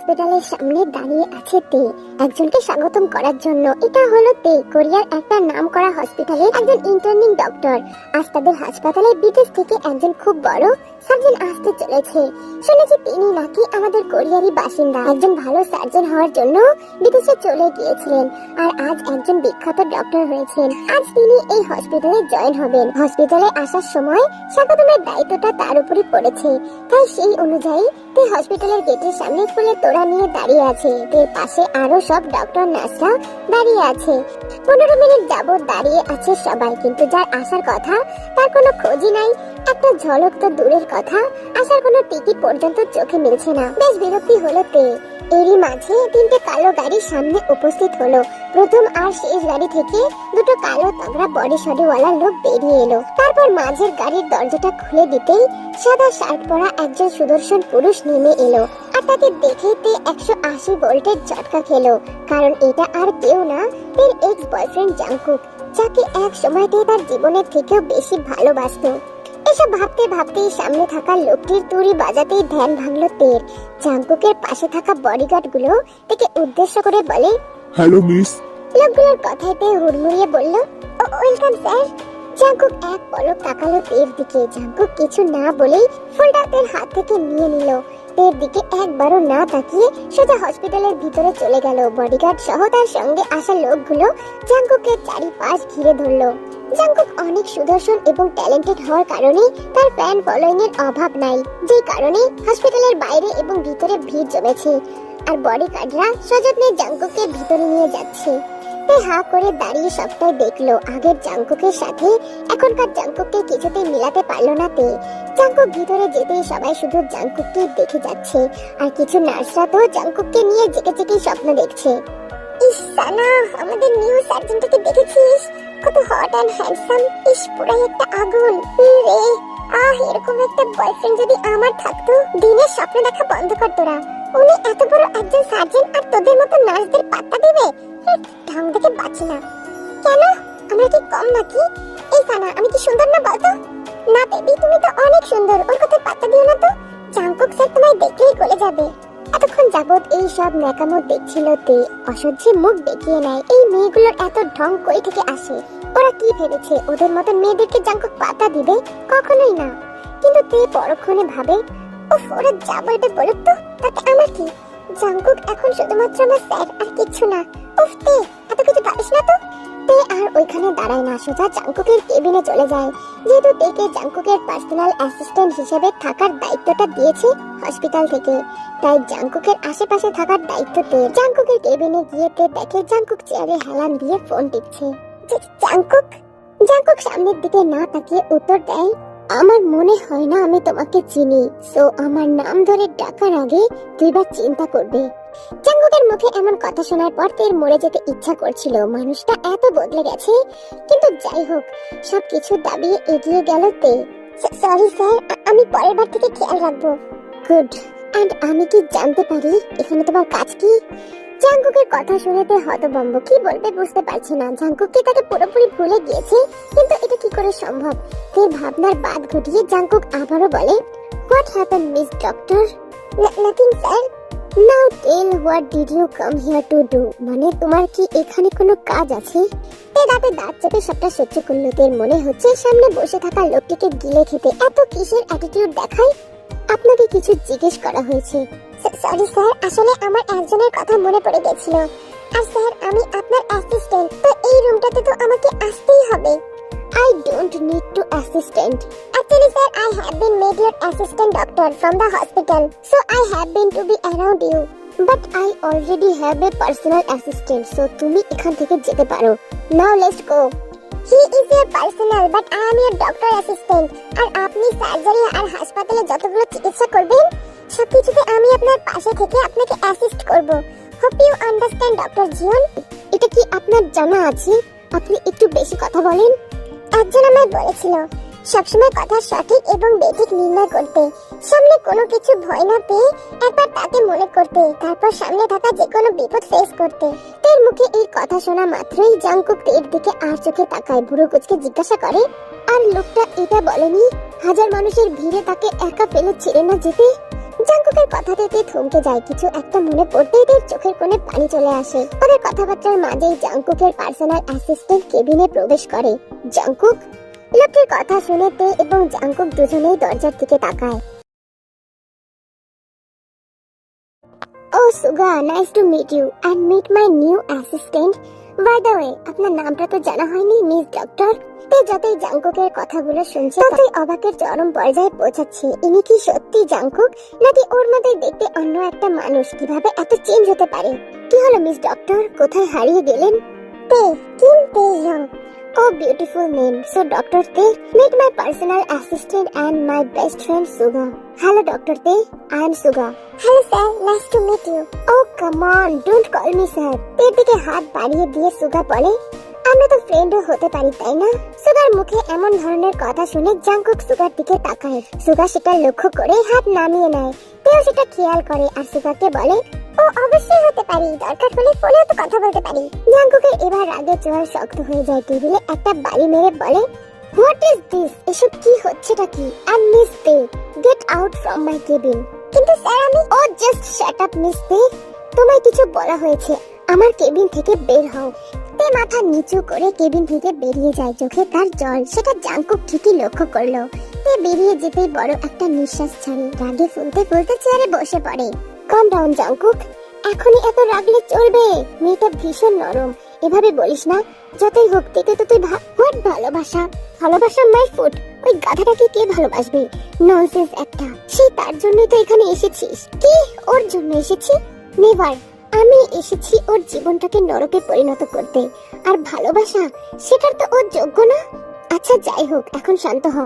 হসপিটালের সামনে দাঁড়িয়ে আছে তে একজনকে স্বাগতম করার জন্য। এটা হলো তে, কোরিয়ার একটা নামকরা হসপিটালের একজন ইন্টার্নিং ডক্টর। আজ তাদের হাসপাতালে বিদেশ থেকে একজন খুব বড় সার্জন আসতে চলেছে। শুনেছি তিনি নাকি আমাদের কোরিয়ারই বাসিন্দা। একজন ভালো সার্জন হওয়ার জন্য বিদেশে চলে গিয়েছিলেন আর আজ একজন বিখ্যাত ডক্টর হয়েছেন। আজ তিনি এই হসপিটালে জয়েন হবেন। হসপিটালে আসার সময় স্বাগতমের দায়িত্বটা তার উপরই পড়েছে, তাই সেই অনুযায়ী তে হসপিটালের গেটের সামনে ফুলের তোড়া নিয়ে দাঁড়িয়ে আছে। এর পাশে আরো সব ডক্টর নার্সরা দাঁড়িয়ে আছে। 15 মিনিট যাবত দাঁড়িয়ে আছে সবাই, কিন্তু যার আসার কথা তার কোনো খোঁজই নাই। একটা ঝলক তো দূরের কথা, আসার কোনো টিকিট পর্যন্ত চোখে মিলছে না। বেশ বিরক্তি হলো তে। এরই মাঝে 3টে কালো গাড়ি সামনে উপস্থিত হলো। প্রথম আর শেষ গাড়ি থেকে দুটো কালো তাগড়া বডি শডিওয়ালা লোক বেরিয়ে এলো। তারপর মাঝের গাড়ির দরজাটা খুলে দিতেই সাদা শার্ট পরা একজন সুদর্শন পুরুষ নেমে এলো। আর তাকে দেখে তে 180 ভোল্টের ঝটকা খেলো, কারণ এটা আর কেউ না, তের এক্স বয়ফ্রেন্ড জাংকুক, যাকে এক সময়তে তার জীবনের থেকেও বেশি ভালোবাসতো। এসব ভাবতে ভাবতেই সামনে থাকা লোকটির তুড়ি বাজাতেই ধ্যান ভাঙলো তের। জাংকুকের পাশে থাকা বডিগার্ড গুলো তাকে উদ্দেশ্য করে বলে, হ্যালো মিস। লোকগুলোর কথায় তে হুড়মুড়িয়ে বলল, ওয়েলকাম স্যার। জাংকুক এক পলক তাকালো তের দিকে। জাংকুক কিছু না বলেই ফুলটা তের হাত থেকে নিয়ে নিল। তের দিকে একবারও না তাকিয়ে সোজা হসপিটালের ভিতরে চলে গেল। বডিগার্ড সহ তার সঙ্গে আসা লোকগুলো জাংকুকের চারিপাশ ঘিরে ধরলো। জাংকুক অনেক সুদর্শন এবং ট্যালেন্টেড হওয়ার কারণে তার ফ্যান ফলোইং এর অভাব নাই, যে কারণে হসপিটালের বাইরে এবং ভিতরে ভিড় জমেছে। আর বডিগার্ডরা সযত্নে জাংকুককে ভিতরে নিয়ে যাচ্ছে। তে হা করে দাঁড়িয়ে সবটাই দেখলো। আগের জাংকুকের সাথে এখনকার জাংকুককে কিছুতেই মিলাতে পারলো না তে। জাংকুক ভিতরে যেতেই সবাই শুধু জাংকুককে দেখে যাচ্ছে, আর কিছু নার্সরা তো জাংকুককে নিয়ে জেগে জেগেই স্বপ্ন দেখছে। ইস সানা, আমাদের নিউ সার্জনটাকে দেখেছিস? কত হট এন্ড হ্যান্ডসাম। ইস, পুরাই একটা আগুন রে। এরকম একটা বয়ফ্রেন্ড যদি আমার থাকতো। দিনের স্বপ্ন দেখা বন্ধ কর তোরা। উনি এত বড় একজন সার্জন আর তোদের মতো নার্সদের পাত্তা দেবে? ঢং দেখে বাঁচি না। কেন, আমরা কি কম নাকি? এই সানা, আমি কি সুন্দর না বলতো? না বেবি, তুমি তো অনেক সুন্দর, ওর কথায় পাত্তা দিও না তো। জাংকুক স্যার তোমায় দেখলেই গলে যাবে। এতক্ষণ যাবত এই সব ন্যাকামো দেখছিল তে। অসহ্যে মুখ দেখিয়ে নেয়। এই মেয়েগুলোর এত ঢং কই থেকে আসে? ওরা কি ভেবেছে ওদের মতন মেয়েদেরকে জাংকুক পাতা দিবে? কখনোই না। কিন্তু তে পরক্ষণে ভাবে, উফ, ওরা যা বলবে বলুক তো, তাতে আমার কি? জাংকুক এখন শুধুমাত্র আমার স্যার, আর কিচ্ছু না। উফ তে, এত কিছু ভাবিস না তো। তে আর ওইখানে দাঁড়ায় না, সোজা জাংকুকের কেবিনে চলে যায়। যেহেতু তেকে জাংকুকের পার্সোনাল অ্যাসিস্ট্যান্ট হিসেবে থাকার দায়িত্বটা দিয়েছে হসপিটাল থেকে, তাই জাংকুকের আশেপাশে থাকার দায়িত্ব তে। জাংকুকের কেবিনে গিয়ে তে দেখে জাংকুক চেয়ারে হেলান দিয়ে ফোন টিপছে। জাংকুক জাংকুক সামনের দিকে না তাকিয়ে উত্তর দেয়, আমার মনে হয় না আমি তোমাকে চিনি, সো আমার নাম ধরে ডাকার আগে দুইবার চিন্তা করবে। জাংকুকের মুখে এমন কথা শোনার পর তের মরে যেতে ইচ্ছা করছিল। মানুষটা এত বদলে গেছে। কিন্তু যাই হোক, সবকিছু দাবিয়ে এগিয়ে গেল তে। সরি স্যার, আমি পরের বার থেকে খেয়াল রাখবো। গুড। এন্ড আমি কি জানতে পারি এখানে তোমার কাজ কি? জাংকুকের কথা শুনে তে হতভম্ব। কি বলবে বুঝতে পারছে না। জাংকুক কি তাকে পুরোপুরি ভুলে গিয়েছে? কিন্তু এটা কি করে সম্ভব? তে ভাবনার বাদ ঘটিয়ে জাংকুক আবারও বলে, what happened miss doctor? Nothing sir. Now tell, what did you come here to do? মানে তোমার কি এখানে কোনো কাজ আছে? তে দাঁতে দাঁত চেপে সবটা সহ্য করলো। তের মনে হচ্ছে সামনে বসে থাকা লোকটিকে গিলে খেতে। এত কিসের অ্যাটিটিউড দেখায়? আপনাকে কিছু জিজ্ঞেস করা হয়েছে। সরি স্যার, আসলে আমার একজনের কথা মনে পড়ে গেছিল। আর স্যার, আমি আপনার অ্যাসিস্ট্যান্ট, তো এই রুমটাতে তো আমাকে আসতেই হবে। I don't need to assistant. Actually sir, I have been made your assistant doctor from the hospital, so I have been to be around you. But I already have a personal assistant, so তুমি এখান থেকে যেতে পারো। Now let's go. He is your personal, but I am your doctor assistant. আর আপনি surgery আর হাসপাতালে যতগুলো চিকিৎসা করবেন, সবকিছুতে আমি আপনার পাশে থেকে আপনাকে অ্যাসিস্ট করব। Hope you understand, doctor Jeon. এটা কি আপনার জানা আছে? আপনি একটু বেশি কথা বলেন। একজন আমায় বলেছিল সবসময় কথা সঠিক এবং বেঠিক নির্ণয় করতে, সামনে কোনো কিছু ভয় না পেয়ে একবার তাকে মনে করতে, তারপর সামনে থাকা যে কোনো বিপদ ফেস করতে। তের মুখে এই কথা শোনা মাত্রই জাংকুক তের দিকে আর চোখে তাকায়। বুড়ো কুচকে জিজ্ঞাসা করে, আর লোকটা এটা বলেনি হাজার মানুষের ভিড়ে তাকে একা ফেলে ছেড়ে না যেতে? জাংকুকের কথাতে তে থমকে যায়, কিছু একটা মনে পড়তেই তার চোখের কোণে পানি চলে আসে। ওদের কথাবার্তার মাঝেই জাংকুকের পার্সোনাল অ্যাসিস্ট্যান্ট কেবিনে প্রবেশ করে। জাংকুক, লোকটির কথা শুনে তে এবং জাংকুক দুজনেই দরজার দিকে তাকায়। ও Suga, nice to meet you and meet my new assistant. By the way, আপনার নামটা তো জানা হয়নি, মিস ডক্টর। তে যতই জাংকুকের কথাগুলো শুনছে ততই অবাকের চরম পর্যায়ে পৌঁছাচ্ছে। ইনি কি সত্যি জাংকুক, নাকি ওর মধ্যে দেখতে অন্য একটা মানুষ? কিভাবে এত চেঞ্জ হতে পারে? কি হলো মিস ডক্টর, কোথায় হারিয়ে গেলেন? তে, কিম তে young. Oh, beautiful name. So, Dr. Te, meet my personal assistant and my best friend Suga. Hello, Dr. Te. I am Suga. Hello, sir. Nice to meet you. Oh, come on. Don't call me sir. তের দিকে হাত বাড়িয়ে দিয়ে সুগা বলে, আমরা তো ফ্রেন্ডও হতে পারি, তাই না? সুগার মুখে এমন ধরনের কথা শুনে জাংকুক সুগার দিকে তাকায়। সুগা সেটা লক্ষ্য করে হাত নামিয়ে নেয়। তেও সেটা খেয়াল করে আর সুগাকে বলে, ও অবশ্যই হতে পারি, দরকার হলে ফোনেও তো কথা বলতে পারি। জাংকুকের এবার রাগে চোয়াল শক্ত হয়ে যায়। টেবিলে একটা বাড়ি মেরে বলে, হোয়াট ইজ দিস? এসব কি হচ্ছেটা কি? I Miss Pe, get out from my cabin. কিন্তু স্যার আমি। Oh just shut up Miss Pe, তোমায় কিছু বলা হয়েছে, আমার কেবিন থেকে বের হও। তে মাথা নিচু করে কেবিন থেকে বেরিয়ে যায়, চোখে তার জল। সেটা জাংকুক ঠিকই লক্ষ্য করলো। তে বেরিয়ে যেতেই বড় একটা নিঃশ্বাস ছাড়ে, রাগে ফুলতে ফুলতে চেয়ারে বসে পড়ে। কাম ডাউন জাংকুক, এখনই এত রাগলে চলবে? মেয়েটা ভীষণ নরম, এভাবে বলিস না। যতই হোক থেকে তো তুই হোয়াট ভালোবাসা? ভালোবাসা মাই ফুট, ওই গাধাটাকে কে ভালোবাসবে? ননসেন্স একটা। সেই তার জন্যই তো এখানে এসেছিস। কি ওর জন্য এসেছি? নেভার। আমি এসেছি ওর জীবনটাকে নরকে পরিণত করতে। আর ভালোবাসা, সেটার তো ওর যোগ্য না। আচ্ছা যাই হোক, এখন শান্ত হ।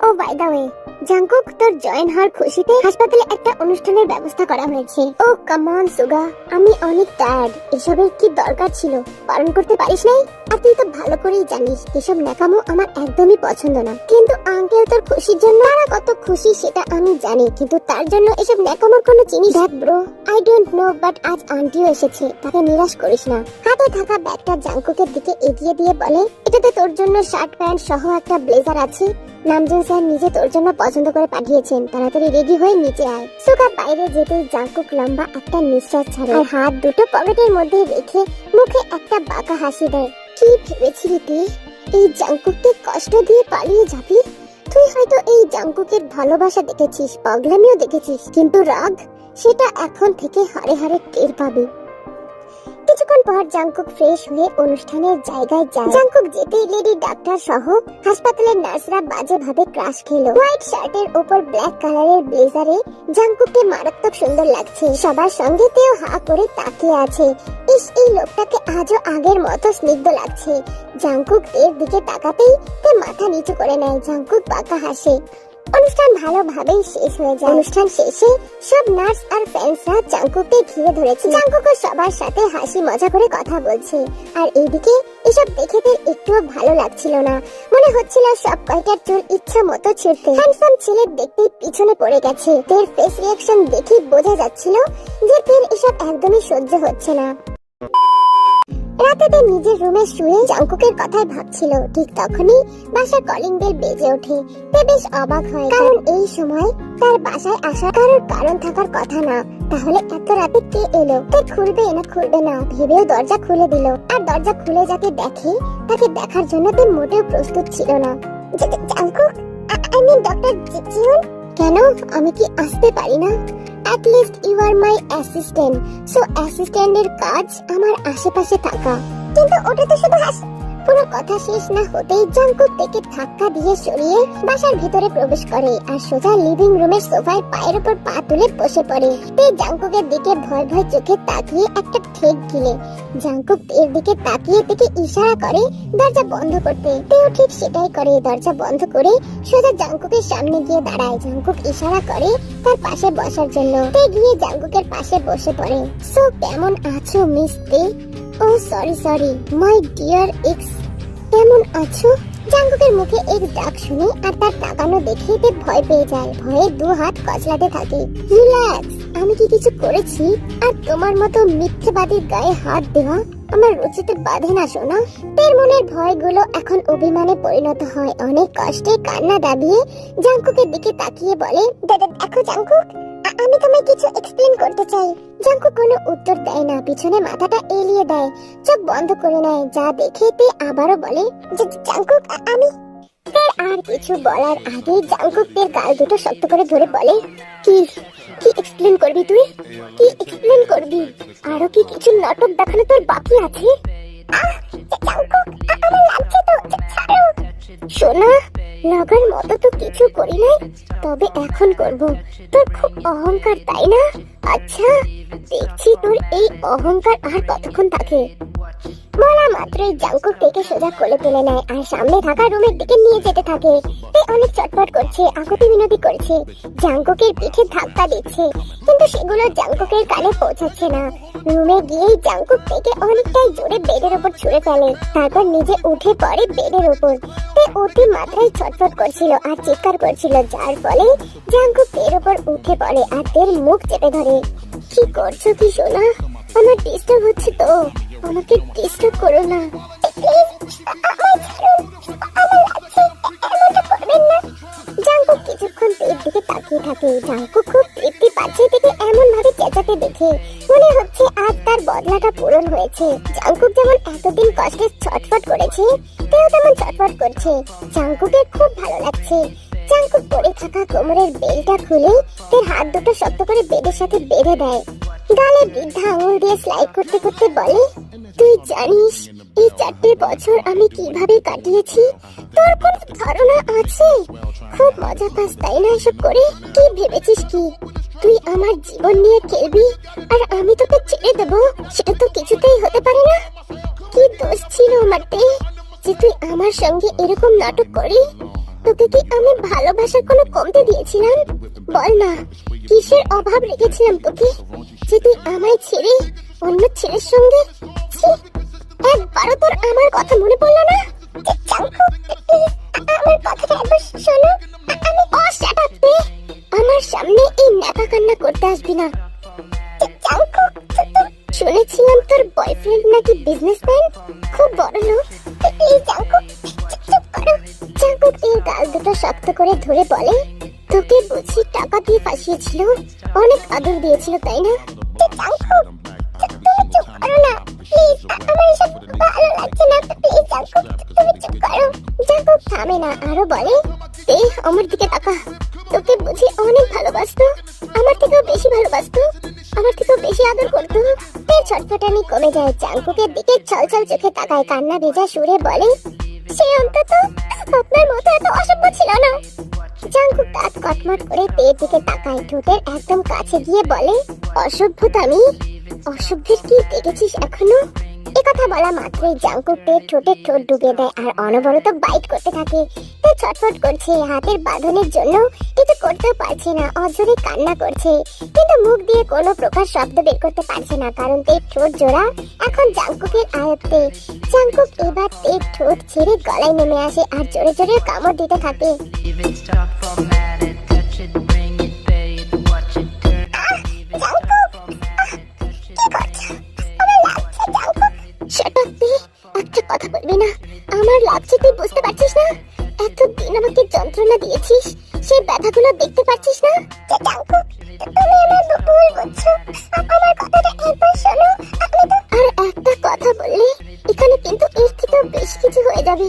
ও বাই দ্য ওয়ে জাংকুক, তোর জয়েন হওয়ার খুশিতে হাসপাতালে একটা অনুষ্ঠানের ব্যবস্থা করা হয়েছে। ও কাম অন সুগা, আমি অনেক টায়ার্ড। এসবের কি দরকার ছিল? পালন করতে পারিস নাই? আর তুই তো ভালো করেই জানিস এসব ন্যাকামো আমার একদমই পছন্দ না। কিন্তু আঙ্কেল তোর খুশির জন্য তারা কত খুশি সেটা আমি জানি, কিন্তু তার জন্য এসব ন্যাকামোর কোনো জিনিস। দেখ bro, I don't know, but আজ আন্টিও এসেছে, তাকে নিরাশ করিস না। হাতে থাকা ব্যাগটা জাংকুকের দিকে এগিয়ে দিয়ে বলে, এটাতে তোর জন্য শার্ট প্যান্ট সহ একটা ব্লেজার আছে। নামজুন স্যার নিজে তোর জন্য পছন্দ করে পাঠিয়েছেন। তাড়াতাড়ি রেডি হয়ে নিচে আয়। সুগা বাইরে যেতেই জাংকুক লম্বা একটা নিঃশ্বাস ছাড়ে আর হাত দুটো পকেটের মধ্যে রেখে মুখে একটা বাঁকা হাসি দেয়। কি ভেবেছিলি তুই এই জাংকুককে কষ্ট দিয়ে পালিয়ে যাবি? তুই হয়তো এই জাংকুকের ভালোবাসা দেখেছিস, পাগলামিও দেখেছিস, কিন্তু রাগ, সেটা এখন থেকে হাড়ে হাড়ে টের পাবি। কিছুক্ষণ পর জাংকুক ফ্রেশ হয়ে অনুষ্ঠানের জায়গায় যায়। জাংকুক যেতেই লেডি ডাক্তার সহ হাসপাতালের নার্সরা বাজে ভাবে ক্রাশ খেলো। হোয়াইট শার্টের উপর ব্ল্যাক কালারের ব্লেজারে জাংকুককে মারাত্মক সুন্দর লাগছে। সবার সঙ্গে তেও হা করে তাকিয়ে আছে। ইস, এই লোকটাকে আজও আগের মতো স্নিগ্ধ লাগছে। জাংকুক এর দিকে তাকাতেই তে মাথা নিচু করে নেয়। জাংকুক বাঁকা হাসে। অনুষ্ঠান ভালোভাবেই শেষ হয়ে যায়। অনুষ্ঠান শেষে সব নার্স আর ফ্যান্সরা জাংকুককে ঘিরে ধরেছে। জাংকুকও সবার সাথে হাসি মজা করে কথা বলছে। আর এইদিকে এসব দেখে তার একটুও ভালো লাগছিল না। মনে হচ্ছিল সব কয়টার চুল ইচ্ছা মতো ছিঁড়তে। হ্যান্ডসাম ছেলে দেখতেই পিছনে পড়ে গেছে। তের ফেস রিঅ্যাকশন দেখে বোঝা যাচ্ছিল যে তের এসব একদমই সহ্য হচ্ছে না। রাতে তে নিজের রুমে শুয়ে জাংকুকের কথাই ভাবছিল। ঠিক তখনই বাসার কলিং বেল বেজে ওঠে। তে বেশ অবাক হয়, কারণ এই সময় তার বাসায় আসার কারণ থাকার কথা না। তাহলে এত রাতে কে এলো? তে খুলবে না খুলবে না ভেবেও দরজা খুলে দিল। আর দরজা খুলে যাকে দেখে, তাকে দেখার জন্য তে মোটেও প্রস্তুত ছিল না। Jungkook, I mean doctor Jieun. কেন, আমি কি আসতে পারি না? At least you are my assistant. So অ্যাসিস্ট্যান্টের কাজ আমার আশেপাশে থাকা। কিন্তু ওটা তো শুধু পুরো কথা শেষ না হতেই জাংকুক থেকে ধাক্কা দিয়ে সরিয়ে বাসার ভিতরে প্রবেশ করে আর সোজা লিভিং রুমের সোফায় পায়ের উপর পা তুলে বসে পড়ে। তে জাংকুকের দিকে ভয় ভয় চোখে তাকিয়ে একটা ঠেক গিলে। জাংকুক এর দিকে তাকিয়ে থেকে ইশারা করে দরজা বন্ধ করতে। তেও ঠিক সেটাই করে। দরজা বন্ধ করে সোজা জাংকুকের সামনে গিয়ে দাঁড়ায়। জাংকুক ইশারা করে তার পাশে বসার জন্য। তে গিয়ে জাংকুকের পাশে বসে পড়ে। সো কেমন আছো মিস তে? ও সরি মাই ডিয়ার এক্স, কেমন আছো? জাংকুকের মুখে এক ডাক শুনে আর তার তাকানো দেখে তে ভয় পেয়ে যায়। ভয়ে দু হাত কচলাতে থাকে। রিল্যাক্স, আমি কি কিছু করেছি? আর তোমার মতো মিথ্যেবাদীর গায়ে হাত দেওয়া আমার রুচিতে বাঁধে না শোনা। তের মনের ভয়গুলো এখন অভিমানে পরিণত হয়। অনেক কষ্টে কান্না দাবিয়ে জাংকুকের দিকে তাকিয়ে বলে, দেখো জাংকুক, আমি তোমায় কিছু এক্সপ্লেন করতে চাই। জাঙ্কুক কোনো উত্তর দেয় না, পিছনে মাথাটা এলিয়ে দেয়, চোখ বন্ধ করে নেয়। যা দেখে তে আবারও বলে, জাঙ্কুক আমি। তার আর কিছু বলার আগে জাঙ্কুক তের গাল দুটো শক্ত করে ধরে বলে, কি কি এক্সপ্লেন করবি তুই? কি এক্সপ্লেন করবি? আরো কি কিছু নাটক দেখানো তোর বাকি আছে? জাঙ্কুক আমার লাগছে তো, ছাড়ো। সোনা, লাগার মতো তো কিছু করি নাই, তবে এখন করব। তোর খুব অহংকার তাই না? আচ্ছা, দেখছি তোর এই অহংকার আর কতক্ষণ থাকে। বলা মাত্রই জাঙ্কুক থেকে সোজা কোলে তুলে নেয় আর সামনে থাকা রুমের দিকে নিয়ে যেতে থাকে। অনেক চটপট করছে, আকুতি মিনতি করছে, জাঙ্কুকের পিঠে ধাক্কা দিচ্ছে, কিন্তু সেগুলো জাঙ্কুকের কানে পৌঁছাচ্ছে না। রুমে গিয়েই জাঙ্কুক থেকে অনেকটাই জোরে বেডের উপর ছুঁড়ে ফেলে, তারপর নিজে উঠে পড়ে বেডের উপর। অতি মাত্রায় ছটফট করছিল আর চিৎকার করছিল, যার ফলে জাঙ্কুক তের উপর উঠে পড়ে আর তের মুখ চেপে ধরে। কি করছো কি সোনা? আমার ডিস্টার্ব হচ্ছে তো, আমাকে ডিস্টার্ব করো না প্লিজ, আমায় ছাড়ুন, আমার লাগছে, এমনটা করবেন না। জাঙ্কুক কিছুক্ষণ তের দিকে তাকিয়ে থাকে। জাঙ্কুক খুব তৃপ্তি পাচ্ছে থেকে এমন ভাবে চেঁচাতে দেখে মনে হচ্ছে আজ তার বদলাটা পূরণ হয়েছে। জাঙ্কুক যেমন এতদিন কষ্টে ছটফট করেছে, তেও তেমন ছটফট করছে। জাঙ্কুকের খুব ভালো লাগছে। জাঙ্কুক পরে থাকা কোমরের বেলটা খুলে তের হাত দুটো শক্ত করে বেডের সাথে বেঁধে দেয়। গালে বৃদ্ধা আঙুল দিয়ে স্লাইড করতে করতে বলে, তুই জানিস এই 4টে বছর আমি কিভাবে কাটিয়েছি? তোর কোন ধারণা আছে? খুব মজা পাস তাই না এসব করে? কি ভেবেছিস কি তুই আমার জীবন নিয়ে খেলবি আর আমি তোকে ছেড়ে দেবো? সেটা তো কিছুতেই হতে পারে না। কি দোষ ছিল আমারতে যে তুই আমার সঙ্গে এরকম নাটক করি? তোকে কি আমি ভালোবাসার কোনো কমতে দিয়েছিলাম? বল না, কিসের অভাব রেখেছিলাম তোকে যে তুই আমায় ছেড়ে অন্য ছেলের সঙ্গে? একবারও তোর আমার কথা মনে পড়লো না? আমার কথাটা একবার শোনো। আমি অসাটাতে আমার সামনে এই ন্যাকা কান্না করতে আসবি না। শুনেছিলাম তোর বয়ফ্রেন্ড নাকি বিজনেসম্যান, খুব বড় লোক। এই জাঙ্কুক, চুপ করো। জাঙ্কুক এর গাল দুটো শক্ত করে ধরে বলে, তোকে বুঝি টাকা দিয়ে ফাঁসিয়েছিল, অনেক আদর দিয়েছিল তাই না? জাঙ্কুক, তুমি চুপ করো না প্লিজ, আমার এসব ভালো লাগছে না। প্লিজ জাঙ্কুক, তুমি চুপ করো। জাঙ্কুক থামে না, আরো বলে, আমার দিকে তাকা। তোকে বুঝি অনেক ভালোবাসতো, আমার থেকেও বেশি ভালোবাসতো, আমার থেকেও বেশি আদর করতো। ছটফটানি কমে যায়। জাঙ্কুকের দিকে ছলছল চোখে তাকায়, কান্না ভেজা সুরে বলে, সে অন্তত আপনার মতো এত অসভ্য ছিল না। জাঙ্কুক দাঁত কটমট করে তের দিকে তাকায়, ঠোঁটের একদম কাছে গিয়ে বলে, অসভ্যতামি? অসভ্যের কি দেখেছিস এখনো? একথা বলা মাত্রই জাঙ্কুক তের ঠোঁটে ঠোঁট ডুবিয়ে দেয় আর অনবরত বাইট করতে থাকে। তে ছটফট করছে, হাতের বাঁধনের জন্য কিছু করতেও পারছে না, অঝরে কান্না করছে, কিন্তু মুখ দিয়ে কোনো প্রকার শব্দ বের করতে পারছে না, কারণ তের ঠোঁট জোড়া এখন জাঙ্কুকের আয়ত্তে। জাঙ্কুক এবার তের ঠোঁট ছেড়ে গলায় নেমে আসে আর জোরে জোরে কামড় দিতে থাকে। একটা কথা বলবি না? আমার লাগছে, তুই বুঝতে পারছিস না? এতদিন আমাকে যন্ত্রণা দিয়েছিস, সেই ব্যথাগুলো দেখতে পাচ্ছিস না? তুমি আমার ভুল বুঝছো, আমার কথাটা একবার শোনো। আর একটা কথা বললে এখানে কিন্তু এর থেকেও বেশি কিছু হয়ে যাবে।